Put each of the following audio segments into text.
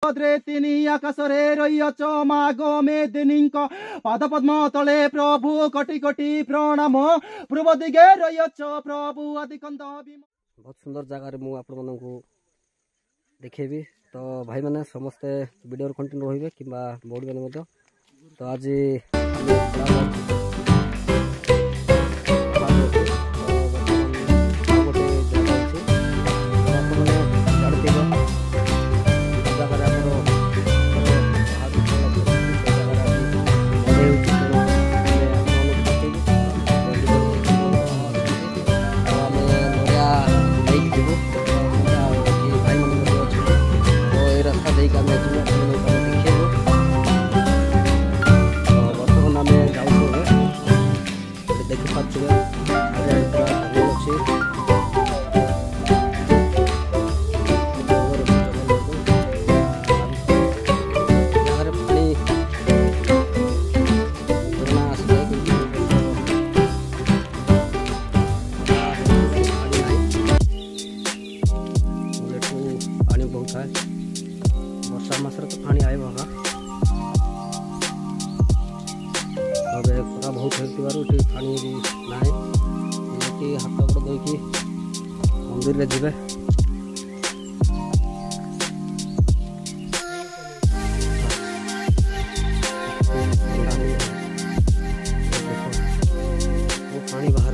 पद्रे तिनी आकाशरे रहिअछ माग मेदिनीଙ୍କ पाद पद्म तले प्रभु कोटि कोटि प्रणाम पूर्व दिगे रहिअछ प्रभु आदिकन्द। बहुत सुंदर जगह मु आपण मानकु देखेबी तो भाई मैंने समस्ते वीडियो कंटिन्यू रहिबे किबा बोर्ड मैंने मध्य तो आज वर्षा मसर तो पानी आए खरा बहुत होती पानी ना हाथ गोड़ धोकी मंदिर में जीवे पानी बाहर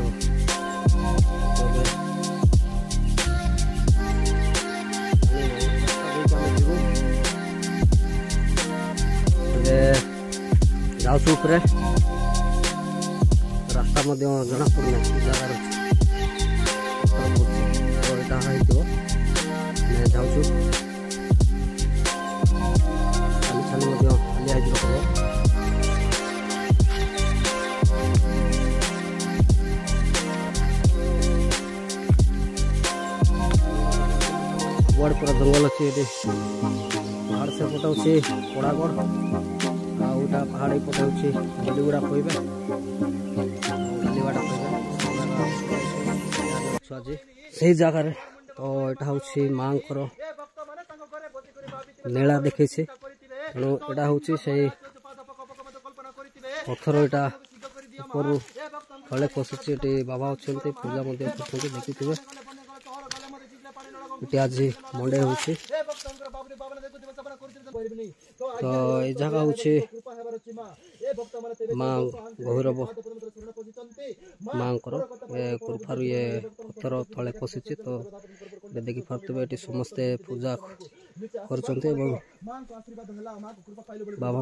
जाऊँ उपरे रास्ता जना पड़ना जगार जाऊँ खाली खाली बड़ पूरा जंगल अच्छे पहाड़ से पटे अच्छे पड़ागढ़ आउटा पहाड़ पटे अच्छे बालीगुड़ा कहबे आज से जगार तो यहाँ हूँ माँ लीला देखे तेणु यहाँ हूँ से पत्थर यहाँ ऊपर तले खसी बाबा अच्छा पूजा देखुए ये आज मंडे हूँ तो ये जगह हूँ माँ भैरव माँ कृपार ये पत्थर तले खसी तो देखी पारे ये समस्ते पूजा कर बाबा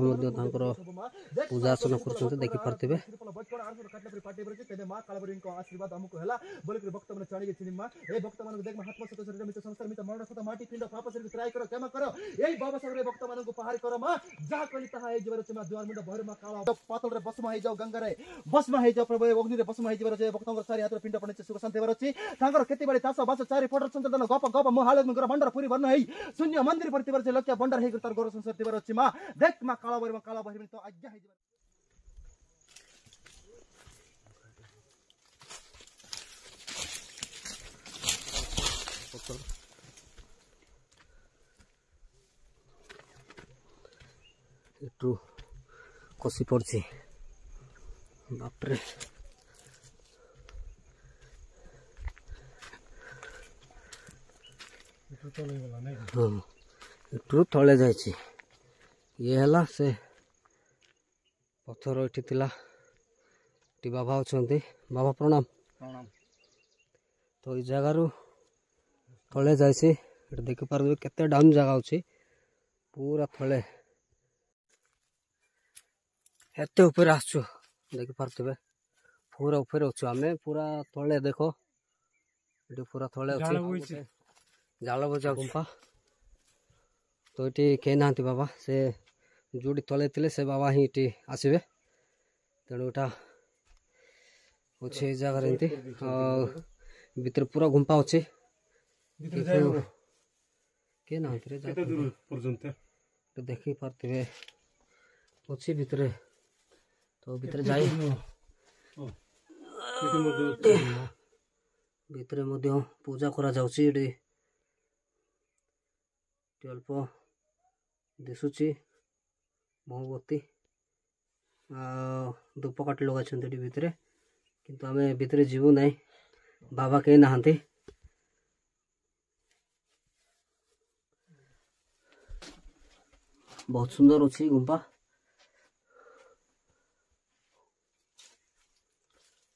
पूजा अर्चना कर देखी पारे माटी पिंड पाप से त्राय करो क्षमा करो यही बाबा सबरे भक्त मानन को पहाड़ करो मां जहा कली तहा हे जीवर से द्वार मुंड भर मा काला पातल रे बसमा हे जाओ गंगा रे बसमा हे जाओ प्रभु अग्नि रे बसमा हे जीवर से भक्तंग सारी हाथ पिंड पने सुख शांति बरछि तांगर खेती बाड़ी चाष बास चारि फोटर संतन गप गप मो हालत में बंडर पूरी भरन हे शून्य मंदिर प्रति वर्ष लक्ष्य बंडर हे तार गौरव संसर्ति बरछि मां देख मा काला भर तो आज्ञा हे एटू कसी पड़ी बापरे हाँ एटू तले जा ये है से पत्थर ये बाबा अच्छा बाबा प्रणाम प्रणाम तो ये जगार तले जाए देखी पारे केते डाउन जगह अच्छी पूरा तले एत ऊपर आसु देखी पारे पूरा ऊपर अच्छु आम पूरा तले देख ये पूरा तले जाल बजा गुंफा तो ये कही ना बाबा से जोटी तले थे से बाबा ही आसवे तेणु यहाँ अच्छे जगार एमती भितर पूरा गुंफा अच्छे के ना देखी पारे अच्छी भितर तो भितर जाए भितर पूजा करा जाउछि अल्प दिशुची मोमबत्ती धूपकाठी लगे भितर किंतु आम भितर जीवु ना बाबा कहीं नहांती बहुत सुंदर अच्छी गुंफा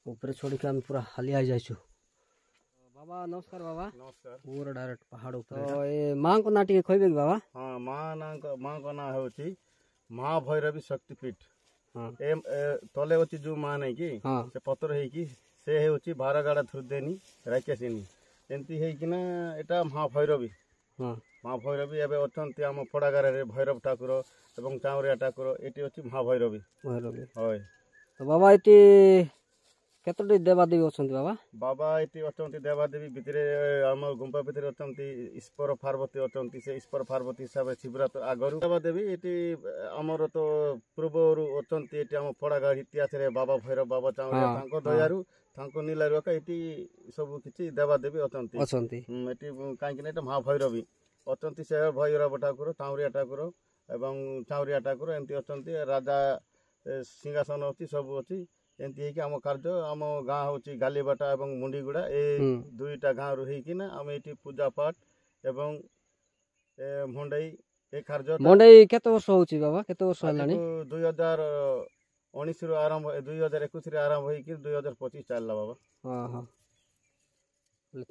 ऊपर छोड़ के आम पूरा हालिया जाइछु। बाबा नमस्कार बाबा। नमस्कार। पूरा डायरेक्ट पहाड़ ऊपर तो ए मां को ना टिके कहबे बाबा। हां मां को ना होची महाभैरवी शक्तिपीठ। हां ए तले होची जो मां नै की से पत्थर हे की से होची भारगाड़ा थुरदेनी राकेसिनी एंती हे कि ना एटा महाभैरवी। हां महाभैरवी एबे अछंती हम पड़ागारे रे भैरव ठाकुर एवं चावरिया ठाकुर एटी होची महाभैरवी। भैरवी होय तो बाबा एटी केतोटी देवादेवी अछंती बाबा। बाबा एटी अछंती देवादेवी भितरे हम गुंफा भितरे अछंती ईश्वर पार्वती अछंती से ईश्वर पार्वती हिसाब शिवरात्र आगरु देवादेवी एटी हमर तो पूर्वरु अछंती एटी हम पड़ागाड़ी इतिहास रे बाबा भैरव बाबा चावरिया तांको दयारु तांको नीलारु का एटी सब किछि देवादेवी अछंती एटी काई कि एटा महाभैरवी अछंती से भैरव ठाकुर चावरिया ठाकुर एवं चावरिया ठाकुर एंती अछंती राजा सिंहासन अछि सब अछि एंती है कि आम कार्य आम गाँ हूँ गालीबाटा एवं मुंडीगुड़ा ए दुईटा गाँव रही कि ना आम ये पूजा पाठ एवं मंडई ए कार्य मंडई केते वर्ष होची बाबा केते वर्ष हलानी 2019 रु आरंभ 2021 रे आरंभ होई कि 2025 चलला बाबा। हां हां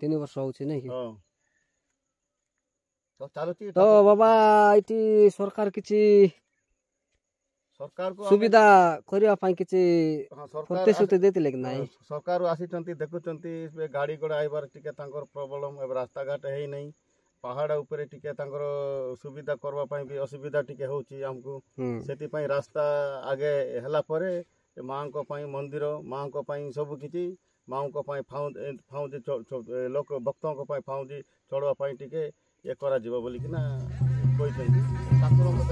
3 वर्ष होची नै कि हां तो चालुची तो बाबा इटी सरकार किछि सरकार को सुविधा करिया पाई किछि प्रतिश्रुति देतिले कि नाही। सरकार आसीचंती देखुचंती गाड़ी घोड़ा आइबार टिके तांकर प्रॉब्लम ए रास्ता घाट हेई नहीं पहाड़ ऊपर टिके तांकर सुविधा करबा पाई भी असुविधा टिके होची हमको सेति पाई रास्ता आगे हला परे मां को पाई मंदिर मां को पाई सब किछि मां को पाई फाउंड लोक भक्तों को पाई फाउंड चढ़वा पाई टिके ए करा जीव बोली कि ना कोइचंती ठाकुर को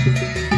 Thank you.